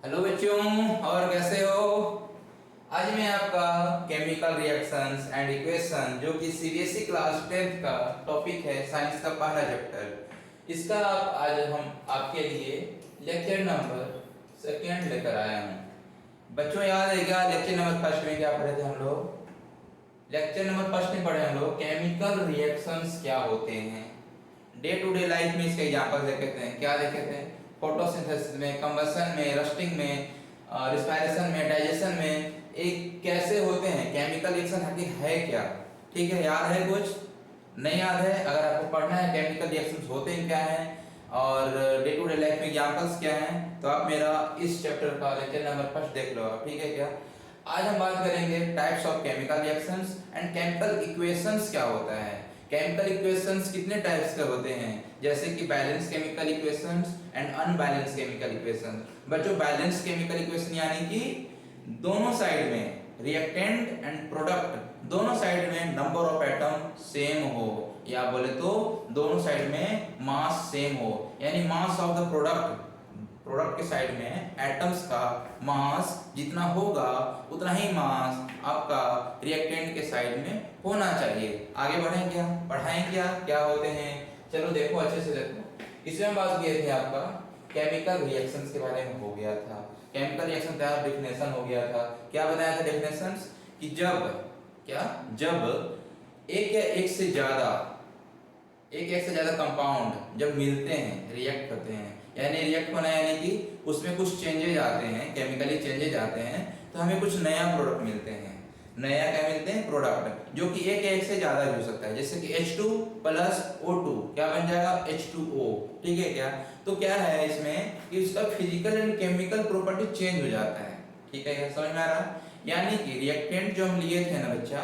Hello बच्चों, और कैसे हो। आज मैं आपका केमिकल रिएक्शंस एंड इक्वेशन जो कि सीबीएसई क्लास 10th का टॉपिक है, साइंस का पहला चैप्टर, इसका आज हम आपके लिए लेक्चर नंबर सेकेंड लेकर आया हूँ। बच्चों याद है क्या लेक्चर नंबर फर्स्ट में क्या पढ़े थे हम लोग? लेक्चर नंबर फर्स्ट में पढ़े हम लोग केमिकल रिएक्शंस क्या होते हैं। डे टू डे लाइफ में इसके एग्जांपल देखे थे। क्या देखे थे? फोटोसिंथेसिस में, कंबशन में, रस्टिंग में, रिस्पायरेशन में, डाइजेशन में, एक कैसे होते हैं, केमिकल रिएक्शन आखिर है क्या। ठीक है, याद है कुछ? नहीं याद है? अगर आपको पढ़ना है केमिकल रिएक्शंस होते हैं क्या हैं और डे टू डे लाइफ में एग्जांपल्स क्या हैं, तो आप मेरा इस चैप्टर का लेक्चर नंबर फर्स्ट देख लो। ठीक है क्या? आज हम बात करेंगे types of chemical reactions and chemical equations क्या होता है। केमिकल इक्वेशंस कितने टाइप्स के होते हैं, जैसे कि balance chemical equations and unbalance chemical equations. बच्चों बैलेंस केमिकल इक्वेशन यानी कि दोनों साइड में रिएक्टेंट एंड प्रोडक्ट दोनों साइड में नंबर ऑफ एटम सेम हो, या बोले तो दोनों साइड में मास सेम हो, यानी मास ऑफ द प्रोडक्ट के साइड में एटम्स का मास जितना होगा उतना ही मास आपका रिएक्टेंट के साइड में होना चाहिए। आगे बढ़ें क्या, पढ़ाएं क्या होते हैं, चलो देखो अच्छे से देखो। इसमें हम बात किए थे आपका केमिकल रिएक्शंस के बारे में हो गया था। केमिकल रिएक्शन का डेफिनेशन हो गया था। क्या बताया था डेफिनेशंस कि जब एक या एक से ज्यादा कंपाउंड जब मिलते हैं, रिएक्ट करते हैं, यानी रिएक्ट होना यानी कि उसमें कुछ चेंजेज आते हैं, केमिकली चेंजेज आते हैं, तो हमें कुछ नया प्रोडक्ट मिलते हैं। नया क्या मिलते हैं? प्रोडक्ट, जो कि एक से ज्यादा भी हो सकता है, जैसे कि H2 प्लस O2 क्या बन जाएगा? H2O। ठीक है क्या? तो क्या है इसमें कि उसका physical and chemical property change हो जाता है। ठीक है क्या, समझ में आ रहा? यानी कि रिएक्टेंट जो हम लिए थे ना बच्चा,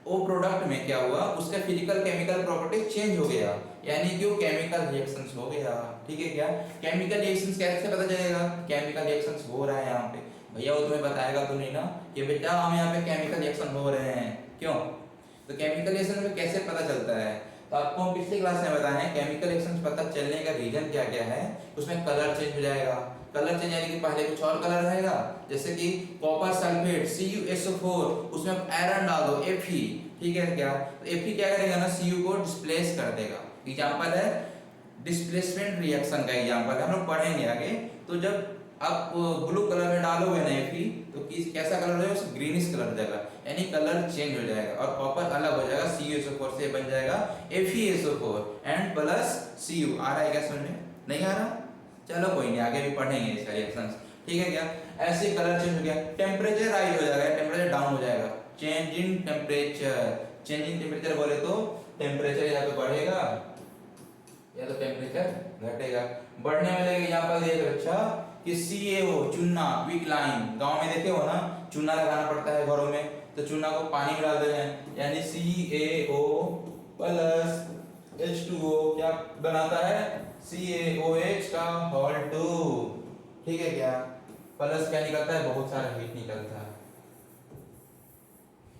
वो प्रोडक्ट में क्या हुआ, उसका फिजिकल केमिकल प्रॉपर्टी चेंज हो गया, यानी कि वो केमिकल रिएक्शंस हो गया। ठीक है क्या? केमिकल रिएक्शंस कैसे पता चलेगा केमिकल रिएक्शंस हो रहा है यहाँ पे? भैया वो तुम्हें बताएगा तो नहीं ना कि बेटा हम यहाँ पे केमिकल रिएक्शन हो रहे हैं, क्यों? तो केमिकल रिएक्शन में कैसे पता चलता है, तो आपको हम पिछली क्लास में बताए हैं केमिकल रिएक्शन पता चलने का रीजन क्या क्या है। उसमें कलर चेंज हो जाएगा। कलर चेंज यानी कि पहले कुछ और कलर रहेगा, जैसे कि कॉपर सल्फेट CuSO4, उसमें आप आयरन डाल दो Fe। ठीक है क्या? तो Fe क्या करेगा ना, Cu को डिस्प्लेस कर देगा। एग्जांपल है डिस्प्लेसमेंट रिएक्शन का, एग्जांपल है, हम लोग पढ़ेंगे आगे। तो जब आप ब्लू कलर में डालोगे ना Fe, तो कैसा कलर हो जाएगा? ग्रीनिश कलर हो जाएगा, यानी कलर चेंज हो जाएगा, और कॉपर अलग हो जाएगा, CuSO4 से बन जाएगा FeSO4 एंड प्लस Cu। आ रहा है क्या समझ में? नहीं आ रहा? चलो कोई नहीं, आगे भी पढ़ेंगे इसका रिएक्शंस। ठीक है क्या? ऐसे कलर चेंज हो गया, टेम्परेचर राइज हो जाएगा, टेम्परेचर डाउन हो जाएगा। चेंज इन टेम्परेचर बोले तो टेम्परेचर या तो बढ़ेगा या तो टेम्परेचर घटेगा। बढ़ने वाले एग्जांपल देखो अच्छा कि CaO चूना, क्विक लाइम, गांव में देखे हो ना, चूना लगाना पड़ता है घरों में, तो चूना को पानी में डाल दे रहे हैं, यानी CaO प्लस H2O क्या बनाता है? CaOH का होल 2। ठीक है क्या? प्लस क्या निकलता है? बहुत सारा हीट निकलता है,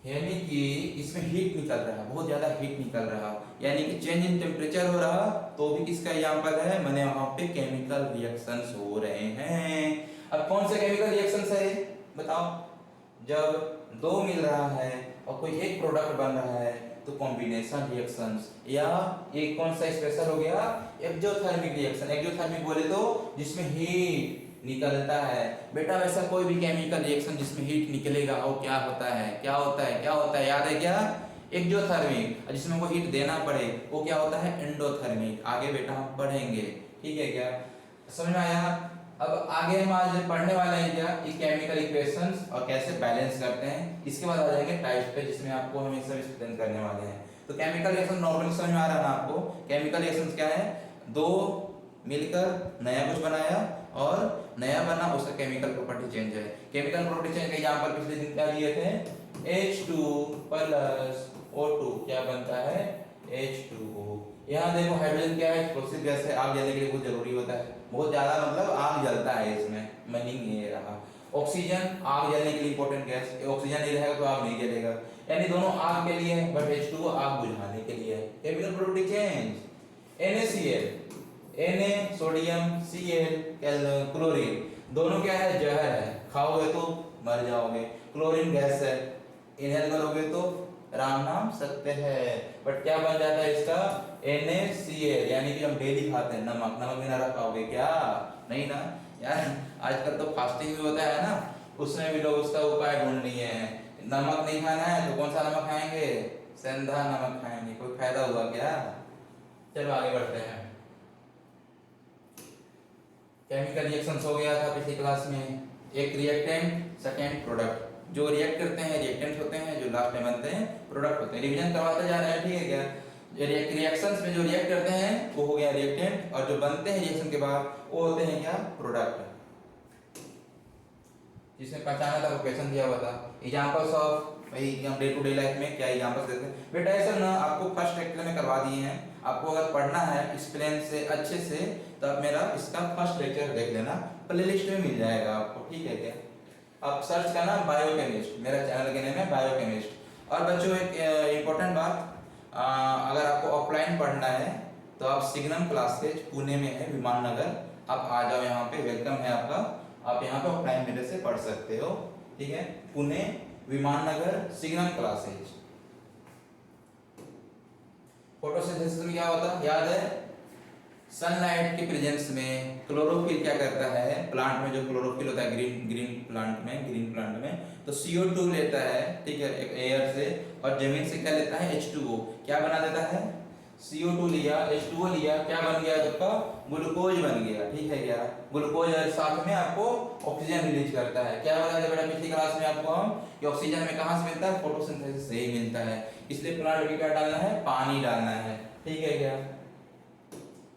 यानी कि इसमें हीट निकल रहा है, बहुत ज्यादा हीट निकल रहा, यानी कि चेंज इन टेम्परेचर हो रहा, तो भी किसका एग्जांपल है? मैंने वहां पे केमिकल रिएक्शंस हो रहे हैं। अब कौन से केमिकल रिएक्शंस है बताओ? जब दो मिल रहा है और कोई एक प्रोडक्ट बन रहा है तो कॉम्बिनेशन रिएक्शंस, या एक कौन सा स्पेशल हो गया? Exothermic reaction. एक्सोथर्मिक बोले तो जिसमें हीट निकलता है। बेटा वैसा कोई भी केमिकल रिएक्शन जिसमें हीट निकलेगा वो क्या होता है? क्या होता है? याद है क्या? एक्सोथर्मिक। और जिसमें वो हीट देना पड़े वो क्या होता है? एंडोथर्मिक। आगे बेटा हम पढ़ेंगे। ठीक है क्या? समझ में आया? अब आगे हम आज पढ़ने वाले हैं क्या, ये केमिकल इक्वेशंस और कैसे बैलेंस करते हैं। इसके बाद आ जाएंगे टाइप्स पे, जिसमें आपको हम ये सब एक्सप्लेन करने वाले हैं। तो केमिकल रिएक्शन नॉर्मली समझ में आ रहा है ना आपको? केमिकल रिएक्शंस क्या है? दो मिलकर नया कुछ बनाया और नया बना, उसका केमिकल प्रॉपर्टी चेंज है। केमिकल प्रॉपर्टी चेंज का एग्जांपल पिछले दिन क्या दिए थे? H2 प्लस O2 क्या बनता है? H2O। यहाँ देखो हाइड्रोजन क्या है? एक्सप्लोसिव गैस है, आग जलने के लिए बहुत जरूरी होता है, बहुत ज्यादा मतलब आग जलता है इसमें, मीनिंग ये रहा। ऑक्सीजन आग जलने के लिए इंपॉर्टेंट गैस, ऑक्सीजन नहीं रहेगा तो आग नहीं जलेगा, यानी दोनों आग के लिए है, बट H2O आग बुझाने के लिए है। Chemical property change. NaCl Na sodium, Cl chlorine, दोनों क्या है, जहर है, खाओगे तो मर जाओगे। क्लोरीन गैस है, इनहेल करोगे तो राम नाम सत्य है। बट क्या बन जाता है इसका, NaCl, यानी कि हम डेली खाते हैं नमक, नमक बिना रख पाओगे क्या, नहीं ना यार। आजकल तो फास्टिंग भी होता है ना, उसमें भी लोग उसका उपाय ढूंढ लिए हैं। नमक नहीं खाना है तो कौन सा नमक खाएंगे, सेंधा नमक खाएंगे। कोई फायदा हुआ क्या। चलो आगे बढ़ते हैं। केमिकल रिएक्शंस हो गया था पिछली क्लास में, एक रिएक्टेंट सेकेंड प्रोडक्ट। जो रिएक्ट करते हैं रिएक्टेंट्स होते हैं, जो लास्ट में बनते हैं प्रोडक्ट होते हैं। रिवीजन करवाते जा रहे हैं, ठीक है क्या। रिएक्शंस में जो रिएक्ट करते हैं वो हो गया रिएक्टेंट, और जो बनते हैं रिएक्शन के बाद वो होते हैं क्या, प्रोडक्ट। जिसमें पहचाना था, वो क्वेश्चन दिया हुआ था, एग्जांपल्स ऑफ, भाई हम डे टू डे लाइफ में क्या एग्जांपल्स देते हैं बेटा। ऐसा ना आपको फर्स्ट लेक्चर में करवा दिए हैं, आपको अगर पढ़ना है इस प्लेन से अच्छे से तो आप मेरा इसका फर्स्ट लेक्चर देख लेना, प्लेलिस्ट में मिल जाएगा आपको, ठीक है क्या। आप सर्च करना बायोकेमिस्ट, मेरा चैनल का नेम है बायोकेमिस्ट। और बच्चों एक इम्पोर्टेंट बात, अगर आपको ऑफलाइन पढ़ना है तो आप सिग्नम क्लासेज पुणे में है, विमान नगर, आप आ जाओ यहाँ पे, वेलकम है आपका। आप यहाँ पे ऑफलाइन मेरे से पढ़ सकते हो, ठीक है। पुणे विमान नगर सिग्नम क्लासेज। फोटोसिंथेसिस में क्या होता है याद है, सनलाइट के प्रेजेंस में क्लोरोफिल क्या करता है, प्लांट में जो क्लोरोफिल होता है ग्रीन प्लांट में तो CO2 लेता है, ठीक है, एक एयर से, और जमीन से क्या लेता है, H2O, क्या बना देता है, CO2 लिया, H2O लिया, क्या बन गया आपका, ग्लूकोज बन गया, ठीक है क्या। ग्लूकोज और साथ में आपको ऑक्सीजन रिलीज करता है। क्या बताया बेटा पिछली क्लास में आपको हम, कि ऑक्सीजन में कहाँ से मिलता है, फोटोसिंथेसिस से ही मिलता है। इसलिए प्लांट में क्या डालना है, पानी डालना है, ठीक है क्या।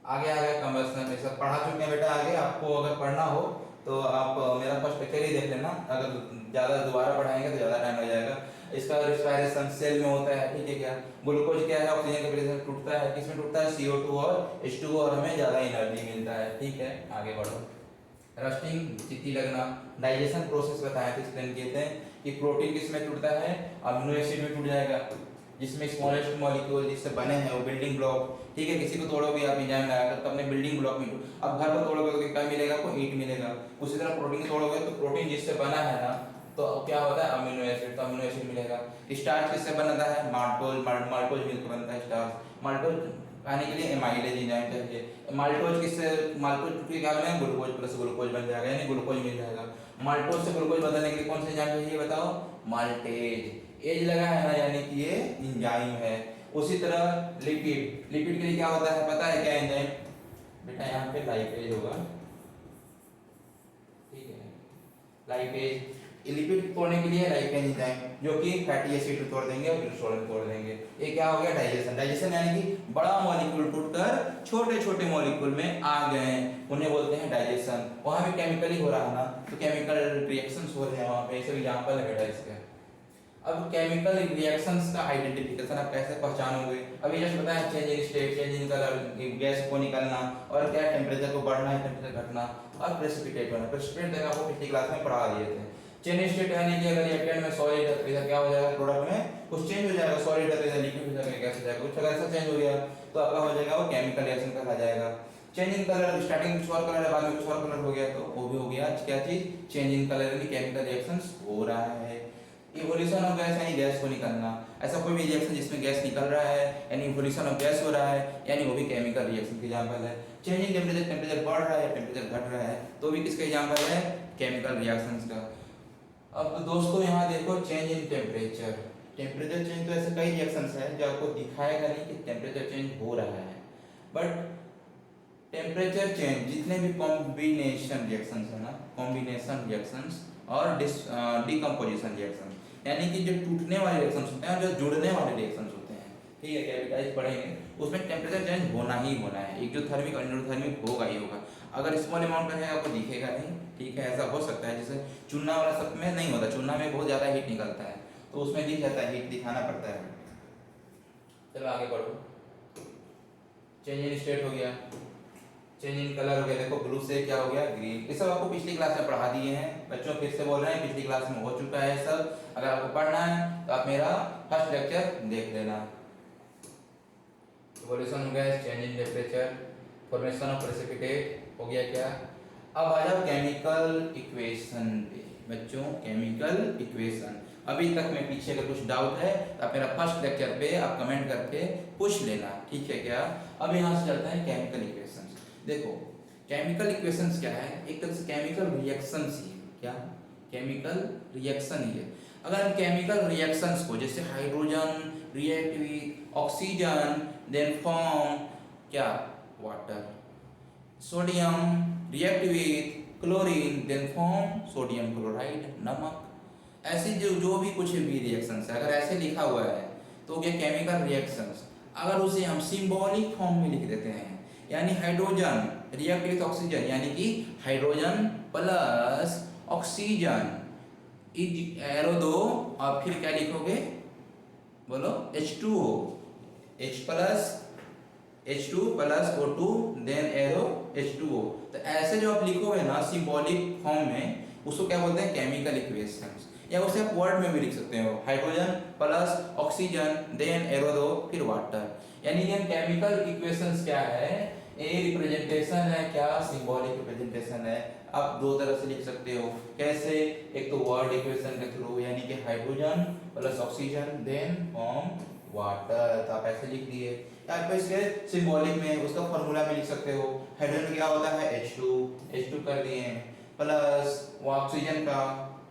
आगे आ गया कंबस्शन, ये सब पढ़ा चुके हैं बेटा। आगे आपको अगर पढ़ना हो तो आप मेरा फर्स्ट लेक्चर ही देख लेना, अगर ज़्यादा दोबारा पढ़ाएंगे तो ज़्यादा टाइम लग जाएगा। इसका रिस्पायरेशन सेल में होता है, ठीक है क्या। ग्लूकोज क्या है, ऑक्सीजन के प्रेजेंस में टूटता है, किसमें टूटता है, CO2 और H2O, और हमें ज़्यादा एनर्जी मिलता है, ठीक है। आगे बढ़ो। रस्टिंग, चित्ती लगना, डाइजेशन प्रोसेस बताया था, एक्सप्लेन किए थे कि प्रोटीन किसमें टूटता है, अमीनो एसिड में टूट जाएगा, जिसमें स्मॉलेस्ट मॉलिक्यूल जिससे बने हैं वो बिल्डिंग ब्लॉक, ठीक है। किसी को तोड़ोगे आप एंजाइम लगाकर तो अपने बिल्डिंग ब्लॉक में, अब घर को तोड़ोगे तो क्या मिलेगा, आपको ईंट मिलेगा। उसी तरह प्रोटीन तोड़ोगे तो प्रोटीन जिससे बना है ना, तो क्या होता है, अमीनो एसिड, तो अमीनो एसिड मिलेगा। स्टार्च किससे बनता है, माल्टोज मिलकर बनता है स्टार्च। माल्टोज खाने के लिए एमाइलेज एंजाइम चाहिए। माल्टोज किससे, माल्टोज के क्या बनेगा, ग्लूकोज प्लस ग्लूकोज बन जाएगा, यानी ग्लूकोज मिल जाएगा। माल्टोज से ग्लूकोज बदलने के लिए कौन सा एंजाइम चाहिए बताओ, माल्टेज। एज लगा है ना, यानी कि ये एंजाइम है। उसी तरह लिपिड, लिपिड के लिए क्या होता है पता है क्या एंजाइम बेटा, यहाँ पे लाइपेज होगा, ठीक है, लाइपेज। लिपिड तोड़ने के लिए लाइपेज एंजाइम, जो कि फैटी एसिड को तोड़ देंगे और ग्लिसरॉल को तोड़ देंगे। ये क्या हो गया, डाइजेशन। डाइजेशन यानी कि बड़ा मॉलिक्यूल टूटकर छोटे छोटे मॉलिक्यूल में आ गए, उन्हें बोलते हैं डाइजेशन। वहां भी केमिकली हो रहा है ना, तो केमिकल रिएक्शंस हो रहे हैं वहां पे, सब एग्जांपल है बेटा इसके। अब केमिकल रिएक्शंस का आइडेंटिफिकेशन आप कैसे पहचानोगे, अभी जस्ट बताया, change in state, change in colour, gas को निकलना, और क्या टेम्परेचर को बढ़ना है, टेम्परेचर घटना, और प्रेसिपिटेट होना। प्रेसिपिटेट तक आपको पिछली क्लास में पढ़ा दिए थे। चेंज इन स्टेट यानी कि अगर रिएक्टेंट में सॉलिड है तो इधर क्या हो जाएगा, प्रोडक्ट में कुछ चेंज हो जाएगा, सॉलिड है तो इधर लिक्विड हो जाएगा, गैस हो जाएगा, कुछ अगर ऐसा चेंज हो गया तो आपका हो जाएगा वो केमिकल रिएक्शन कहा जाएगा। चेंज इन कलर, स्टार्टिंग में कुछ और कलर है, बाद में कुछ और कलर हो गया तो वो भी हो गया क्या चीज, चेंज इन कलर, यानी केमिकल रिएक्शंस हो रहा है। इवोल्यूशन ऑफ गैस यानी गैस को निकलना, ऐसा कोई भी रिएक्शन जिसमें गैस निकल रहा है यानी इवोल्यूशन ऑफ गैस हो रहा है, यानी वो भी केमिकल रिएक्शन का एग्जांपल है। चेंज इन टेम्परेचर, टेम्परेचर बढ़ रहा है, टेम्परेचर घट रहा है, तो भी किसका एग्जांपल है, केमिकल रिएक्शंस का। अब दोस्तों यहाँ देखो, change in temperature, temperature change, तो ऐसे कई रिएक्शंस हैं जो आपको दिखाएगा नहीं कि टेम्परेचर चेंज हो रहा है, बट टेम्परेचर चेंज जितने भी कॉम्बिनेशन रिएक्शंस है ना, कॉम्बिनेशन रिएक्शंस और डिकम्पोजिशन रिएक्शन, यानी कि जो टूटने वाले रिएक्शंस होते हैं और जो जुड़ने वाले रिएक्शंस होते हैं, ठीक है, कैपिटाइज पढ़ेंगे, उसमें टेम्परेचर चेंज होना ही होना है, एक्सोथर्मिक और एंडोथर्मिक होगा ही होगा। अगर स्मॉल अमाउंट का है आपको दिखेगा नहीं, ठीक है, ऐसा हो सकता है। जैसे चूना वाला सब में नहीं होता, चूना में बहुत ज़्यादा हीट निकलता है तो उसमें दिख जाता है, हीट दिखाना पड़ता है। चलो आगे बढ़ो। चेंज इन स्टेट हो गया, चेंज इन कलर हो गया, देखो ब्लू से क्या हो गया, ग्रीन। ये सब आपको पिछली क्लास में पढ़ा दिए हैं बच्चों, फिर से बोल रहे हैं, पिछली क्लास में हो चुका है सब। अगर आपको पढ़ना है तो आप मेरा फर्स्ट लेक्चर देख लेना। इवोल्यूशन हो गया, change in temperature, formation of precipitate हो गया क्या। अब आ जाओ केमिकल इक्वेशन पे बच्चों, केमिकल इक्वेशन। अभी तक में पीछे अगर कुछ डाउट है तो आप मेरा फर्स्ट लेक्चर पे आप कमेंट करके पूछ लेना, ठीक है क्या। अब यहाँ से चलते हैं केमिकल इक्वेशंस। देखो केमिकल इक्वेशंस क्या है, एक तरह से केमिकल रिएक्शंस ही है। क्या, केमिकल रिएक्शन ही है। अगर हम केमिकल रिएक्शंस को जैसे hydrogen react with oxygen then form क्या, water, sodium react with chlorine then form sodium chloride, नमक, ऐसे जो भी कुछ भी रिएक्शंस है, अगर ऐसे लिखा हुआ है तो क्या केमिकल रिएक्शंस। अगर उसे हम सिंबॉलिक फॉर्म में लिख देते हैं, यानी हाइड्रोजन रिएक्ट विद ऑक्सीजन, यानी कि hydrogen plus oxygen is arrow दो, और फिर क्या लिखोगे बोलो, H2O, H2 plus O2 then arrow H2O। तो ऐसे जो आप लिखोगे ना सिंबॉलिक फॉर्म में, उसको क्या बोलते हैं, केमिकल इक्वेशंस। या उसे आप वर्ड में भी लिख सकते हो, hydrogen plus oxygen then arrow दो फिर वाटर। यानी ये केमिकल इक्वेशंस क्या है, ए रिप्रेजेंटेशन है, क्या सिंबॉलिक रिप्रेजेंटेशन है। आप दो तरह से लिख सकते हो, कैसे, एक तो वर्ड इक्वेशन के थ्रू, यानी कि hydrogen plus oxygen then form water, तो आप ऐसे लिख दिए। या आप इसके सिंबॉलिक में उसका फॉर्मूला में लिख सकते हो, हाइड्रोजन क्या होता है H2 कर दिए, प्लस ऑक्सीजन का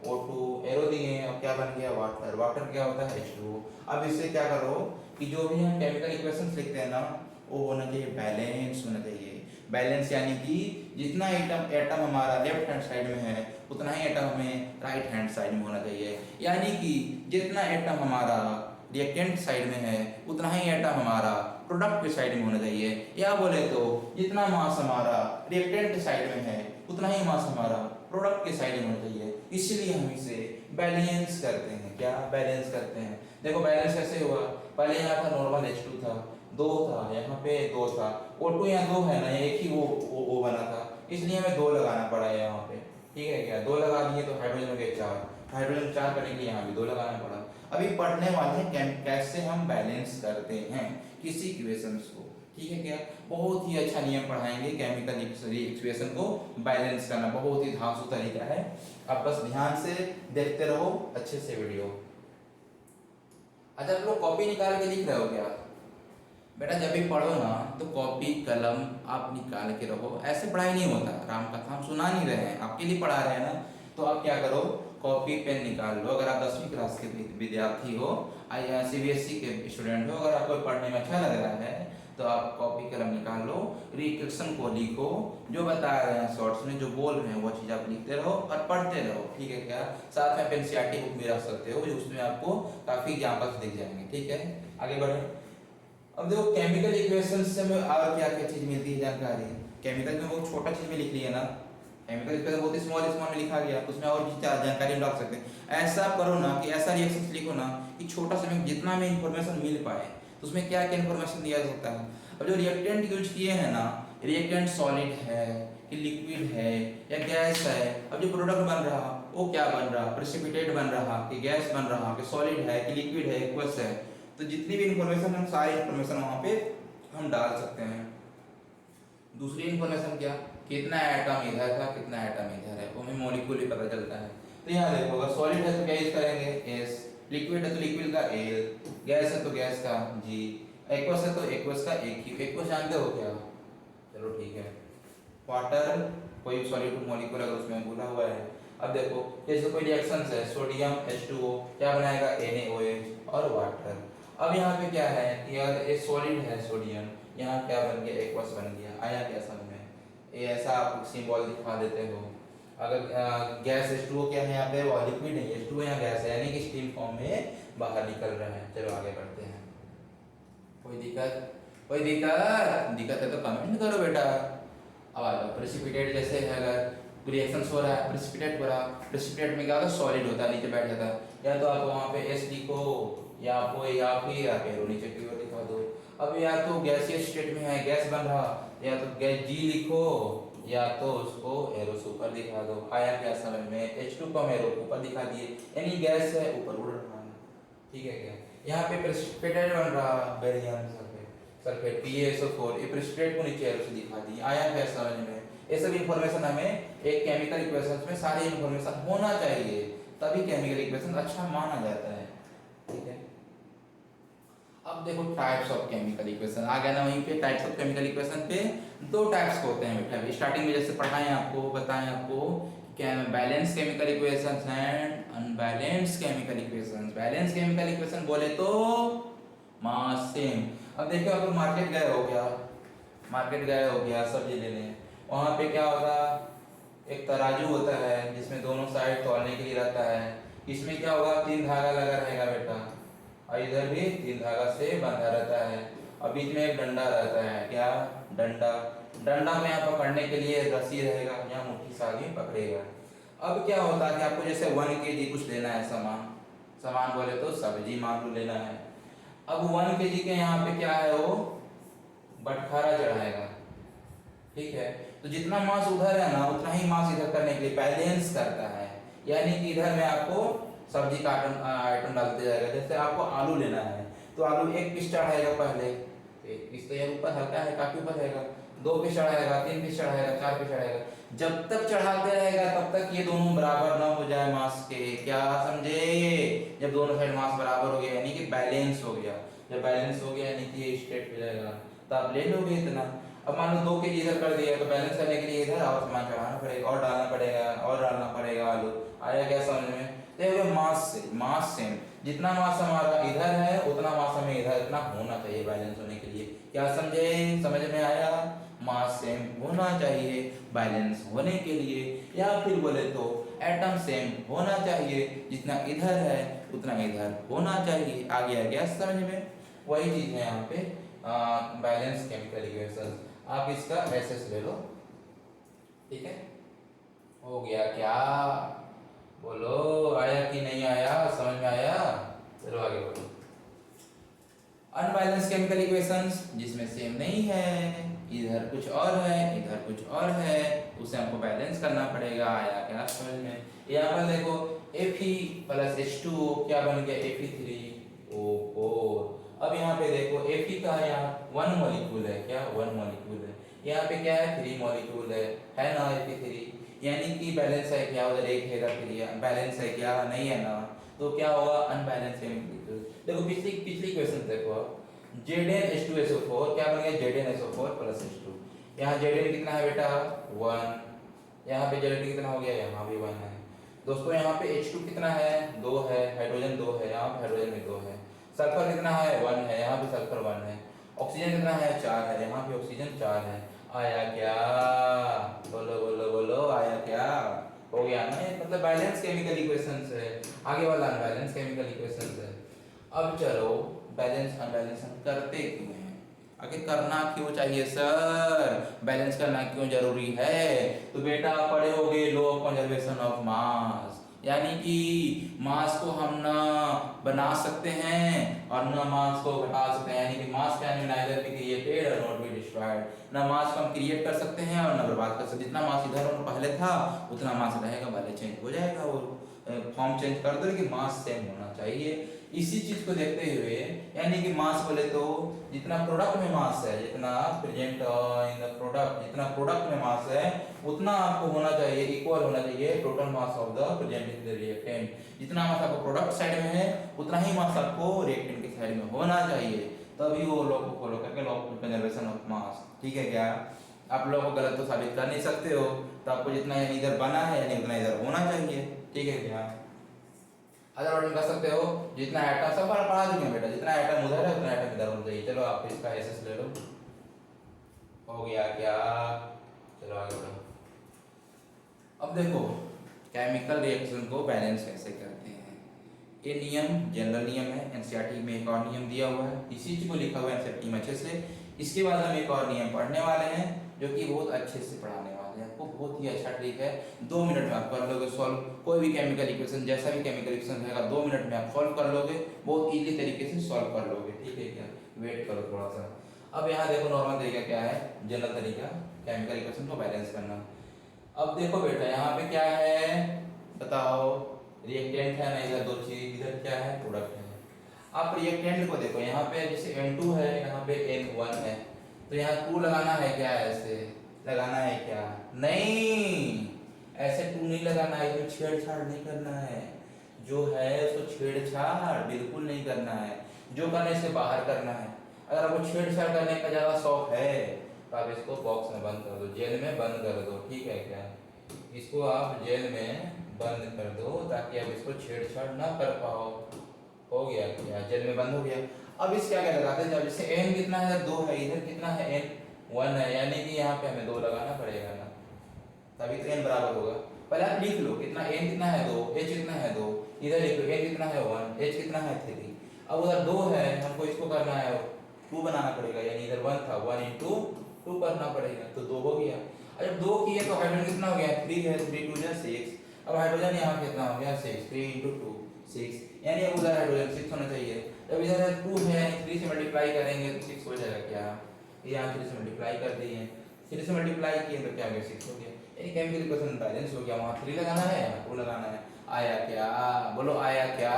O2 एरो दिए, और क्या बन गया, वाटर क्या होता है H2O। अब इससे क्या करो कि जो भी हम केमिकल इक्वेशंस लिखते हैं ना, वो होना चाहिए बैलेंस होना चाहिए। बैलेंस यानी कि जितना एटम हमारा लेफ्ट हैंड साइड में है उतना ही एटम हमें राइट हैंड साइड में होना चाहिए। यानी कि जितना एटम हमारा रिएक्टेंट साइड में है उतना ही एटम हमारा प्रोडक्ट के साइड में होना चाहिए। या बोले तो जितना मास हमारा रिएक्टेंट साइड में है उतना ही मास हमारा प्रोडक्ट के साइड में होना चाहिए। इसलिए हम इसे बैलेंस करते हैं। क्या, बैलेंस करते हैं। देखो बैलेंस कैसे हुआ, पहले यहाँ था नॉर्मल H2 था, 2 था, यहाँ पे 2 था, O2 यहाँ 2 है ना, एक ही वो बना था, इसलिए हमें 2 लगाना पड़ा है यहाँ पे, ठीक है क्या। 2 लगा दिए तो हाइड्रोजन हो गए 4, हाइड्रोजन 4 करने के लिए यहाँ भी 2 लगाना पड़ा। अभी पढ़ने वाले हैं कैसे हम बैलेंस करते हैं किसी इक्वेशंस को, ठीक है क्या। बहुत ही अच्छा नियम पढ़ाएंगे केमिकल इक्वेशन को बैलेंस करना, बहुत ही धांसू तरीका है। आप बस ध्यान से देखते रहो अच्छे से वीडियो। अच्छा, आप लोग कॉपी निकाल के लिख रहे हो क्या बेटा, जब भी पढ़ो ना तो कॉपी कलम आप निकाल के रहो, ऐसे पढ़ाई नहीं होता। राम कथा हम सुना नहीं रहे हैं, आपके लिए पढ़ा रहे हैं ना, तो आप क्या करो, कॉपी पेन निकाल लो। अगर आप 10वीं क्लास के विद्यार्थी हो या CBSE के स्टूडेंट हो, अगर आपको पढ़ने में अच्छा लग रहा है तो आप कॉपी कलम निकाल लो, रिएक्शन को लिखो, जो बता रहे हैं शॉर्ट्स में जो बोल रहे हैं वो चीज़ आप लिखते रहो और पढ़ते रहो, ठीक है क्या। साथ में NCERT बुक भी रख सकते हो, उसमें आपको काफ़ी एग्जाम्पल्स दिख जाएंगे, ठीक है। आगे बढ़े। अब देखो केमिकल इक्वेशंस से हमें और क्या क्या चीज़ मिलती है जानकारी। केमिकल में बहुत छोटा चीज़ में लिख लिया ना, केमिकल इक्वेशन बहुत स्मॉल में लिखा गया, उसमें और भी जानकारी हम रख सकते हैं। ऐसा करो ना कि ऐसा रिएक्शन लिखो ना कि छोटा सा में जितना में इंफॉर्मेशन मिल पाए, तो उसमें क्या क्या इन्फॉर्मेशन दिया जा सकता है। अब जो रिएक्टेंट यूज किए हैं ना, रिएक्टेंट सॉलिड है कि लिक्विड है या गैस है। अब जो प्रोडक्ट बन रहा वो क्या बन रहा, प्रेसिपिटेट बन रहा कि गैस बन रहा कि सॉलिड है कि लिक्विड है, एक्वस है। तो जितनी भी इंफॉर्मेशन हम सारी इंफॉर्मेशन वहाँ पे हम डाल सकते हैं। दूसरी इंफॉर्मेशन क्या, कितना एटम इधर था कितना एटम इधर है, वो हमें मॉलिक्यूल भी पता चलता है। तो यहाँ देखो, अगर सॉलिड है तो क्या यूज करेंगे S, लिक्विड है तो लिक्विड का L, गैस है तो गैस का G, एक्वस है तो एक्वस का एक ही। एक्वस जानते हो क्या, चलो ठीक है। वाटर, कोई सॉलिड मॉलिक्यूल अगर उसमें घुला हुआ है। अब देखो जैसे कोई रिएक्शन है, सोडियम H2O क्या बनाएगा, NaOH और वाटर। अब यहाँ पे क्या है कि अगर ये सॉलिड है सोडियम, यहाँ क्या बन गया, एक्वस बन गया। आया क्या समझ में, ये ऐसा आप सिंबल दिखा देते हो। अगर गैस H2O क्या है यहाँ पे, वो लिक्विड नहीं, H2O यहाँ गैस है, यानी कि स्टीम फॉर्म में बाहर निकल रहा है। चलो आगे बढ़ते हैं। कोई दिक्कत, कोई दिक्कत है तो कमेंट करो बेटा। अब आ जाओ प्रेसिपिटेट, जैसे है अगर रिएक्शन हो रहा है, प्रेसिपिटेट हो रहा, प्रेसिपिटेट में क्या होता है, सॉलिड होता है, नीचे बैठ जाता है। या तो आप वहाँ पे S लिखो या आपको या फिर आप एरो नीचे की ओर लिखा दो। अब या तो गैसियस स्टेट में है, गैस बन रहा, या तो गैस G लिखो या तो उसको एरो से ऊपर दिखा दो। आया क्या समझ में, H2 को हम एरो ऊपर दिखा दिए, यानी गैस है ऊपर उड़ रहा है, ठीक है क्या। यहाँ पे प्रेसिपिटेट बन रहा बेरियम पे, सल्फेट PaSO4, ये प्रेसिपिटेट को नीचे एरो से दिखा दी। आया क्या समझ में? ये सब इन्फॉर्मेशन हमें एक केमिकल इक्वेशंस में सारी इन्फॉर्मेशन होना चाहिए, तभी केमिकल इक्वेशन अच्छा माना जाता है। ठीक है, अब देखो टाइप्स ऑफ केमिकल इक्वेशन आ गया ना वहीं पे। टाइप्स ऑफ केमिकल इक्वेशन पे दो टाइप्स होते हैं बेटा। स्टार्टिंग में जैसे पढ़ाएं आपको, बताएं आपको क्या balance chemical equations and unbalance chemical equations. Balance chemical equation बोले तो मास सेम। अब देखो अगर मार्केट गए हो गया सब्जी लेने, वहां पे क्या होगा, एक तराजू होता है जिसमें दोनों साइड तौलने के लिए रहता है। इसमें क्या होगा, 3 धागा लगा रहेगा बेटा, और इधर भी 3 धागा से बंधा रहता है, और बीच में एक डंडा रहता है। क्या? डंडा में यहाँ पकड़ने के लिए रस्सी रहेगा, यहाँ मुट्ठी से आगे पकड़ेगा। अब क्या होता है कि आपको जैसे 1 kg कुछ लेना है, सामान बोले तो सब्जी मान लो लेना है। अब 1 kg के यहाँ पे क्या है, वो बटखारा चढ़ाएगा। ठीक है, तो जितना मास उधर है ना उतना ही मास इधर करने के लिए बैलेंस करता है। यानी कि इधर में आपको सब्जी का आइटम डालते जाएगा। जैसे आपको आलू लेना है तो आलू 1 पीस चढ़ाएगा पहले, 1 पीस तो ये ऊपर हल्का है, काफी ऊपर रहेगा, 2 पीस चढ़ाएगा, 3 पीस चढ़ाएगा, 4 पीस चढ़ाएगा। जब तक चढ़ाते रहेगा तब तक ये दोनों बराबर ना हो जाए मास के। क्या समझे? जब दोनों साइड मास बराबर हो गया यानी कि बैलेंस हो गया। जब बैलेंस हो गया यानी कि ये स्ट्रेट हो जाएगा, तो आप ले लोगे इतना। अब मान लो 2 kg इधर कर दिया तो बैलेंस करने के लिए इधर और सामान चढ़ाना पड़ेगा, और डालना पड़ेगा आलू। आया क्या समझ में? देखो मास सेम, जितना मास हमारा इधर है उतना मास हमें इधर इतना होना चाहिए बैलेंस होने के लिए। क्या समझे? समझ में आया? मास सेम होना चाहिए बैलेंस होने के लिए। या फिर बोले तो एटम सेम होना चाहिए, जितना इधर है उतना इधर होना चाहिए। आ गया समझ में? वही चीज है यहाँ पे बैलेंस केमिकल इक्वेशंस। आप इसका एसएस ले लो। ठीक है, हो गया क्या? बोलो, आया कि नहीं आया? समझ में आया? चलो आगे बोलो। अनबैलेंस केमिकल इक्वेशंस जिसमें सेम नहीं है, इधर कुछ और है इधर कुछ और है, उसे हमको बैलेंस करना पड़ेगा। आया क्या समझ में? यहाँ पर देखो Fe प्लस H2O क्या बन गया, Fe3O4। अब यहाँ पे देखो Fe का यहाँ 1 मॉलिक्यूल है, क्या 1 मॉलिक्यूल है, यहाँ पे क्या है 3 मॉलिक्यूल है ना Fe3। यानी कि बैलेंस है क्या, उधर एक है इधर बैलेंस है क्या, नहीं है ना, तो क्या होगा अनबैलेंस केमिकल। देखो पिछली क्वेश्चन देखो, Zn H2SO4 क्या बन गया, ZnSO4 प्लस H2। यहाँ Zn कितना है बेटा 1, यहाँ पे Zn कितना हो गया, यहाँ भी 1 है। दोस्तों यहाँ पे H2 कितना है, 2 है, हाइड्रोजन 2 है, यहाँ पे हाइड्रोजन में 2 है। सल्फर कितना है 1 है, यहाँ पे सल्फर 1 है। ऑक्सीजन कितना है 4 है, यहाँ पे ऑक्सीजन 4 है। आया क्या? बोलो बोलो बोलो, आया क्या? हो गया ना? मतलब बैलेंस केमिकल इक्वेशंस है। आगे वाला अनबैलेंस केमिकल इक्वेशंस है। अब चलो बैलेंस अनबैलेंस हम करते क्यों हैं, आखिर करना क्यों चाहिए सर, बैलेंस करना क्यों जरूरी है? तो बेटा आप पढ़े होगे law of conservation of mass, यानी कि मास को हम ना बना सकते हैं और ना मास को घटा सकते हैं। यानी कि मास कैन नाइदर बी क्रिएटेड और नॉट बी डिस्ट्रॉयड। ना मास को हम क्रिएट कर सकते हैं और ना बर्बाद कर सकते। जितना मास इधर और पहले था उतना मास रहेगा, पहले चेंज हो जाएगा, वो फॉर्म चेंज कर दो, लेकिन मास सेम होना चाहिए। इसी चीज को देखते हुए यानी कि मास बोले तो जितना प्रोडक्ट में मास है, जितना प्रेजेंट इन द प्रोडक्ट, जितना प्रोडक्ट में मास है उतना आपको होना चाहिए, इक्वल होना चाहिए total mass of the present in the reactant. जितना मास आपको प्रोडक्ट साइड में है उतना ही मास आपको रिएक्टेंट के साइड में होना चाहिए, तभी वो लॉ को फॉलो करके law of conservation of mass. ठीक है क्या? आप लोगों को गलत तो साबित कर नहीं सकते हो, तो आपको जितना इधर बना है यानी उतना इधर होना चाहिए। ठीक है क्या? अदर ऑर्डर कर सकते हो, जितना एटम सब पढ़ा चुके हैं बेटा, जितना एटम उधर है उतना एटम इधर होना चाहिए। चलो आप इसका एसएस ले लो। हो गया क्या? चलो आगे बढ़ो। अब देखो केमिकल रिएक्शन को बैलेंस कैसे करते हैं। ये नियम जनरल नियम है, एनसीईआरटी में एक और नियम दिया हुआ है, इसी चीज को लिखा हुआ है एनसीईआरटी में अच्छे से। इसके बाद हम एक और नियम पढ़ने वाले हैं जो कि बहुत अच्छे से पढ़ाने वाले हैं आपको, बहुत ही अच्छा ट्रिक है। 2 मिनट में आप कर लोगे सॉल्व, कोई भी केमिकल इक्वेशन, जैसा भी केमिकल इक्वेशन रहेगा 2 मिनट में आप सॉल्व कर लोगे, बहुत इजी तरीके से सॉल्व कर लोगे। ठीक है क्या? वेट करो थोड़ा सा। अब यहाँ देखो नॉर्मल तरीका क्या है, जनरल तरीका केमिकल इक्वेशन को बैलेंस करना। अब देखो बेटा यहाँ पे क्या है बताओ, रिएक्टेंट है ना, इधर 2 चीज, इधर क्या है प्रोडक्ट है। आप रिएक्टेंट को देखो, यहाँ पे जैसे N2 है, यहाँ पे N1 है, तो यहाँ 2 लगाना है क्या? ऐसे लगाना है क्या? नहीं, ऐसे 2 नहीं लगाना है, इसमें छेड़छाड़ नहीं करना है। जो है उसको छेड़छाड़ बिल्कुल नहीं करना है, जो करने से बाहर करना है। अगर आपको छेड़छाड़ करने का ज़्यादा शौक है तो आप इसको बॉक्स में बंद कर दो, जेल में बंद कर दो, ठीक है क्या? इसको आप जेल में बंद कर दो ताकि आप इसको छेड़छाड़ ना कर पाओ। हो गया क्या? जेल में बंद हो गया। अब इस क्या क्या लगाते हैं, जैसे n कितना है? 2 है, इधर कितना है? n 1 है, यानी कि यहाँ पे हमें 2 लगाना पड़ेगा ना, तभी तो n बराबर होगा। पहले आप लिख लो कितना n कितना है 2, h कितना है 2, इधर लिख लो n कितना है 1, h कितना है 3। अब उधर 2 है, हमको इसको करना है 2 बनाना पड़ेगा, यानी इधर 1 था, 1 into 2 करना पड़ेगा, तो 2 हो गया। और जब 2 किए तो हाइड्रोजन कितना हो गया? 3 है, 3 2 जा 6। अब हाइड्रोजन यहाँ कितना हो गया? 6, 3 into 2 6, यानी अब उधर हाइड्रोजन 6 होना चाहिए। जब इधर 2 है, 3 से मल्टीप्लाई करेंगे तो 6 हो जाएगा क्या? ये यहाँ 3 से मल्टीप्लाई कर दिए, 3 से मल्टीप्लाई किए तो क्या हो गया? 6 हो गया, यानी केमिकल इक्वेशन बैलेंस हो गया। वहाँ 3 लगाना है, यहाँ 2 लगाना है। आया क्या? बोलो आया क्या?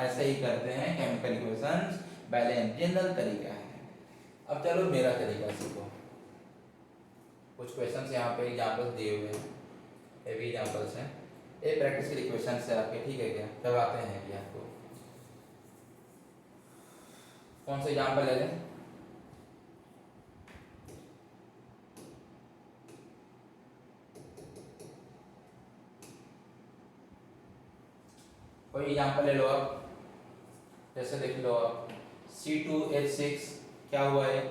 ऐसे ही करते हैं केमिकल इक्वेशंस बैलेंस, जनरल तरीका है। अब चलो मेरा तरीका सीखो। कुछ क्वेश्चंस यहाँ पे एग्जाम्पल्स दिए हुए हैं, ये भी एग्जाम्पल्स हैं, ये प्रैक्टिस के क्वेश्चंस है आपके, ठीक है क्या? करवाते हैं कि आपको कौन सा एग्जाम्पल ले लें? कोई एग्जाम्पल ले लो आप, जैसे देख लो आप C2H6 क्या हुआ है?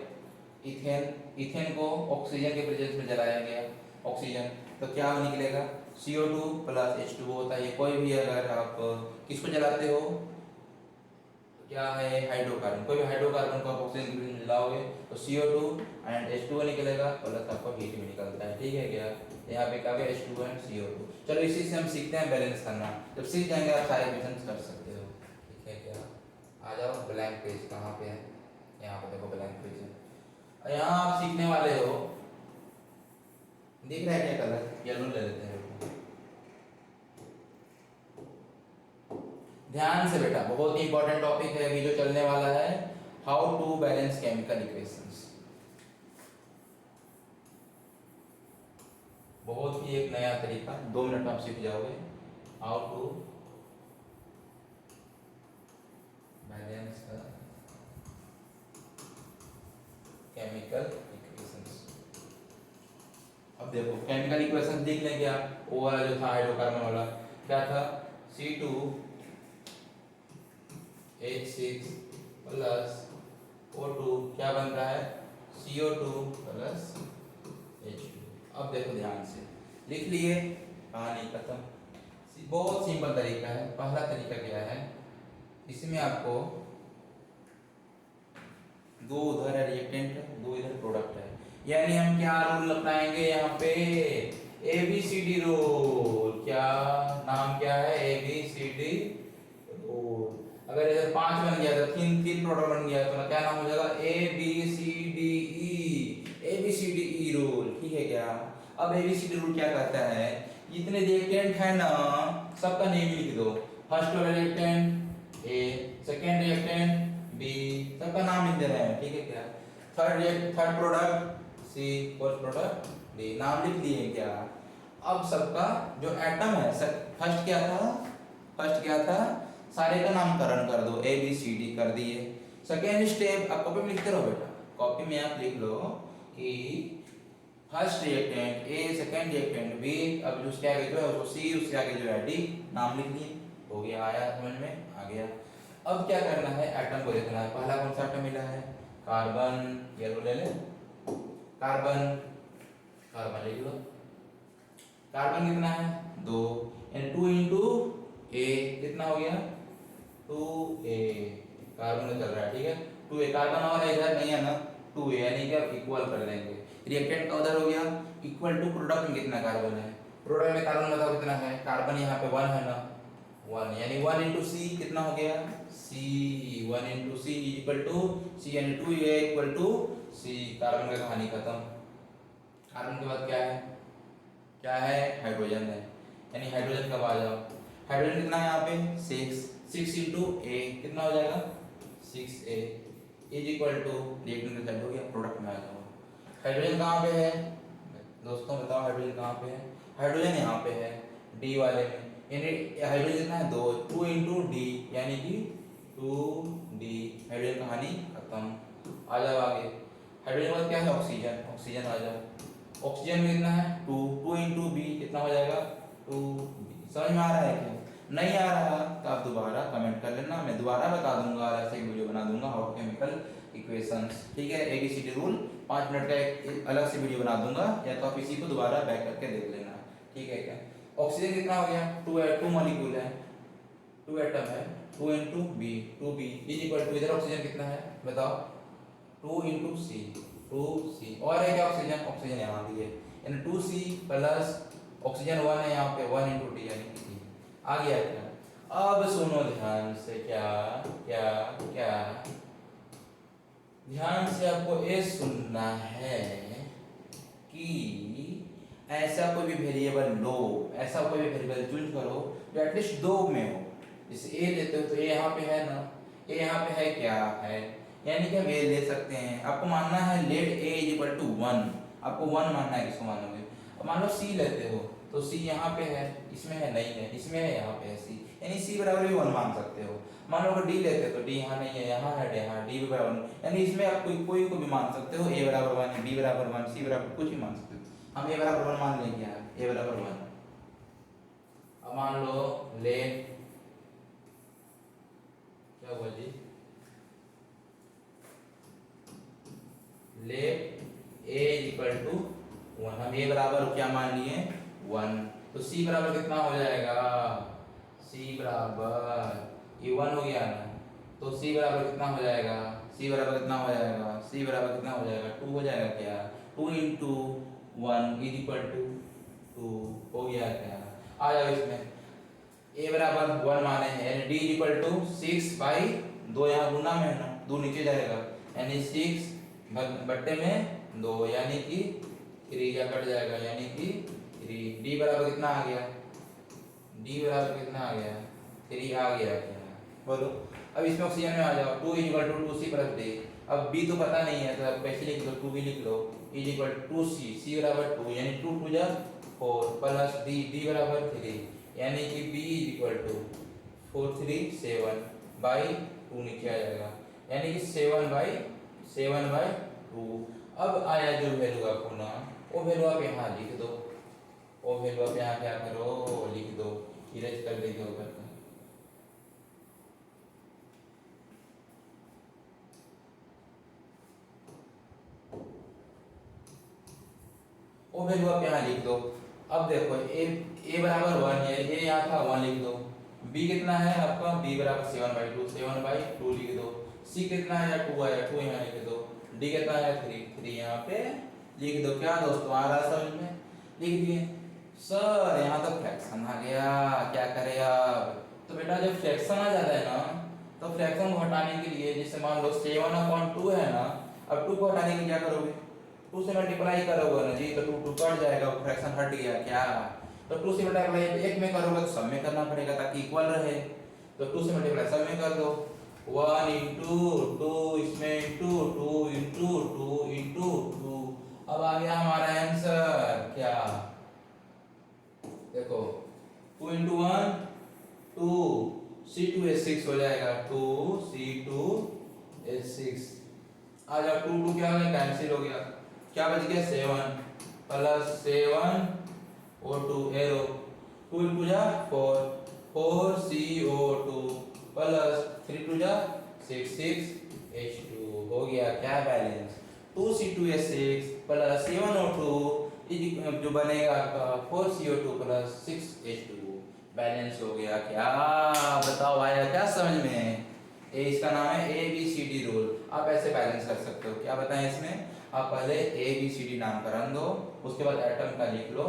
इथेन, इथेन को ऑक्सीजन के प्रेजेंस में जलाया गया, ऑक्सीजन, तो क्या निकलेगा? CO2 प्लस H2O होता है। ये कोई भी अगर आप किसको जलाते हो तो क्या है? हाइड्रोकार्बन, कोई भी हाइड्रोकार्बन को आप ऑक्सीजन के प्रेजेंस में जलाओगे तो CO2 एंड H2O निकलेगा, प्लस आपका हीट भी निकलता है, ठीक है क्या? यहाँ पे क्या है? H2O and CO2। चलो इसी से हम सीखते हैं बैलेंस करना। जब सीख जाएंगे आप सारे इक्वेशंस कर सकते हो, ठीक है क्या? आ जाओ, ब्लैंक पेज कहाँ पे है? यहाँ पे देखो, ब्लैंक पेज है। यहाँ आप सीखने वाले हो, दिख रहा है क्या कलर? येलो ले लेते हैं। ध्यान से बेटा, बहुत ही इंपॉर्टेंट टॉपिक है अभी जो चलने वाला है, how to balance chemical equations. बहुत ही एक नया तरीका, 2 मिनट में आप सीख जाओगे how to balance the chemical equations. अब देखो केमिकल इक्वेशन देख लेंगे आप। वो वाला जो था हाइड्रोकार्बन वाला क्या था? C2H6 प्लस O2 क्या बन रहा है? CO2 plus H2। अब देखो ध्यान से, लिख लिए, कहानी खत्म। बहुत सिंपल तरीका है। पहला तरीका क्या है? इसमें आपको 2 उधर है रिएक्टेंट, 2 इधर प्रोडक्ट है, यानी हम क्या रूल अपनाएंगे यहाँ पे? ABCD rule. क्या नाम क्या है? ABCD rule. अगर इधर 5 बन गया तो 3 प्रोडक्ट बन गया तो क्या नाम हो जाएगा? ABCDE, ABCDE रूल, ठीक है क्या? अब ABCD रूल क्या कहता है? जितने रिएक्टेंट है ना, सबका नेम लिख दो। फर्स्ट वाला reactant A, second reactant B, सबका नाम लिख दे रहे हैं, ठीक है क्या? Third product C, fourth product D, नाम लिख दिए क्या? अब सबका जो एटम है, फर्स्ट क्या था? फर्स्ट क्या था? सारे का नामकरण कर दो, ABCD कर दिए। सेकेंड स्टेप आप कॉपी में लिखते रहो बेटा, कॉपी में आप लिख लो कि first reactant A, second reactant B, अब जो उसके आगे जो है उसको C, उसके आगे जो है D, नाम लिख लिए, हो गया। आया समझ में? आ गया। अब क्या करना है? एटम को देखना है। पहला कौन सा एटम मिला है? कार्बन, येलो ले ले, कार्बन, कार्बन लिख लो। कार्बन कितना है? 2, यानी 2 into A कितना हो गया? 2A। कार्बन में चल रहा है, ठीक है? 2A, कार्बन और इधर नहीं है ना, 2A, यानी कि आप इक्वल कर देंगे। रिएक्टेंट का उधर हो गया, इक्वल टू प्रोडक्ट में कितना कार्बन है? प्रोडक्ट में कार्बन बताओ कितना है? कार्बन यहाँ पे 1 है ना, 1, यानी 1 into C कितना हो गया? C, 1 into C equal to C, यानी 2A equal to C। Carbon का कहानी खत्म। कार्बन के बाद क्या है? क्या है? हाइड्रोजन है, यानी हाइड्रोजन कब आ जाओ? हाइड्रोजन कितना है यहाँ पे? 6, 6 इंटू ए कितना हो जाएगा 6a is equal to reactant का साइड हो गया, प्रोडक्ट में आ जाओ। हाइड्रोजन कहाँ पे है दोस्तों, बताओ हाइड्रोजन कहाँ पे है? हाइड्रोजन यहाँ पे है डी वाले में, यानी हाइड्रोजन कितना है 2, 2 इंटू डी यानी कि 2d। हाइड्रोजन कहानी खत्म। आ जाओ आगे, हाइड्रोजन के बाद क्या है ऑक्सीजन, ऑक्सीजन आ जाओ। ऑक्सीजन में कितना है 2, 2 इंटू बी कितना हो जाएगा 2b। समझ में आ रहा है क्या? नहीं आ रहा तो आप दोबारा कमेंट कर लेना, मैं दोबारा बता दूंगा, ऐसे एक वीडियो बना दूंगा हाउ केमिकल इक्वेशंस, ठीक है। एबीसीडी रूल 5 मिनट का एक अलग से वीडियो बना दूंगा, या तो आप इसी को दोबारा बैक करके देख लेना, ठीक है क्या। ऑक्सीजन कितना हो गया 2 मॉलिक्यूल है, 2 एटम है, 2 into b 2b is equal to, इधर ऑक्सीजन कितना है बताओ 2 इंटू सी 2c। और है क्या ऑक्सीजन, ऑक्सीजन यहाँ भी है, यानी 2c प्लस ऑक्सीजन 1 है यहाँ पे 1 इंटू डी यानी कि आ गया क्या। अब सुनो ध्यान से, क्या क्या क्या ध्यान से आपको ये सुनना है कि ऐसा कोई भी वेरिएबल लो, ऐसा कोई भी वेरिएबल चूज करो जो एटलीस्ट 2 में हो। जैसे ए लेते हो तो ए यहाँ पे है ना, ए यहाँ पे है क्या है, यानी कि वे ले सकते हैं। आपको मानना है let a is equal to 1, आपको 1 मानना है, किसको मानोगे। अब मान लो सी लेते हो तो सी यहाँ पे है, इसमें है नहीं है, इसमें है यहाँ पे है सी, यानी सी बराबर भी 1 मान सकते हो। मान लो अगर डी लेते हो तो डी यहाँ नहीं है, यहाँ है, यहाँ डी बराबर 1, यानी इसमें आप कोई को भी मान सकते हो, ए बराबर 1, बी बराबर 1, सी बराबर कुछ भी मान सकते हो। हम ए बराबर 1 मान लेंगे यहाँ, ए बराबर 1। अब मान लो ले क्या हुआ जी, ले a इक्वल टू 1, हम a बराबर क्या मान लिए 1, तो c बराबर कितना हो जाएगा, c बराबर ये 1 हो गया ना, तो c बराबर कितना हो जाएगा, c बराबर कितना हो जाएगा, c बराबर कितना हो जाएगा 2 हो जाएगा क्या, 2 इंटू 1 इज इक्वल टू 2 हो गया क्या। आ जाओ इसमें a बराबर 1 माने हैं, यानी d इक्वल टू 6/2, यहाँ गुना में है ना, 2 नीचे जाएगा, यानी 6 बट्टे में 2 यानी कि 3 या कट जाएगा, यानी कि 3। डी बराबर कितना आ गया, डी बराबर कितना आ गया 3 आ गया क्या, बोलो। अब इसमें ऑक्सीजन में आ जाओ, 2 equal to 2c plus d. अब बी तो पता नहीं है तो आप कैसे लिख लो, 2 भी लिख लो, is equal to 2c, c बराबर 2 यानी 2 2 जा 4 प्लस डी, डी बराबर 3 यानी कि b is equal to 4 3 7 by 2 नीचे आ जाएगा, यानी कि 7/2। अब आया जो वैल्यू आपको ना, वो वैल्यू आप यहाँ लिख दो, वो वैल्यू आप यहाँ क्या करो लिख दो, इरेज कर देंगे ऊपर का। वो वैल्यू आप यहाँ लिख दो। अब देखो ए बराबर 1 है, ए यहाँ था 1 लिख दो, बी कितना है आपका, बी बराबर 7/2, 7/2 लिख दो, सी कितना है 2 आया, 2 यहाँ लिख दो, डी कितना है 3 यहाँ पे लिख दो। क्या दोस्तों आ रहा समझ में, लिख दिए। सर यहाँ तो फ्रैक्शन आ गया, क्या करें अब। तो बेटा जब फ्रैक्शन आ जाता है ना, तो फ्रैक्शन को हटाने के लिए, जैसे मान लो 7/2 है ना, अब 2 को हटाने के लिए क्या करोगे, 2 से मल्टीप्लाई करोगे ना जी, तो 2 कट जाएगा, फ्रैक्शन हट गया क्या। तो 2 से मल्टीप्लाई एक में करोगे तो सब में करना पड़ेगा ताकि इक्वल रहे, तो 2 से मल्टीप्लाई सब में कर दो, 1 इंटू 2 इसमें इंटू 2 इंटू 2 इंटू 2। अब आ गया हमारा आंसर क्या, देखो 2 इंटू 1 2, C2H6 हो जाएगा, 2C2H6। आ जाओ 2 2 क्या हो गया, कैंसिल हो गया, क्या बच गया 7 प्लस 7 O2 एरो, 2 इंटू जा 4, 4CO2 प्लस 3 2 जा 6 6H2 हो गया क्या बैलेंस, 2C2H6 प्लस 7O2 जो बनेगा आपका 4CO2 प्लस 6H2 बैलेंस हो गया क्या। बताओ आया क्या समझ में। ए इसका नाम है ABCD रूल। आप ऐसे बैलेंस कर सकते हो, क्या बताएं इसमें, आप पहले ABCD नामकरण दो, उसके बाद एटम का लिख लो,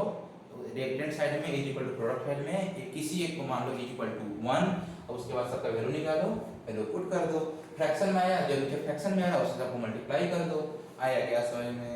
रिएक्टेंट साइड में is equal to product side में किसी एक को मान लो इज इक्वल टू 1, और उसके बाद सबका वैल्यू निकालो, वैल्यू पुट कर दो, फ्रैक्शन में आया, जो फ्रैक्शन में आया उससे सबको मल्टीप्लाई कर दो। आया क्या समझ में।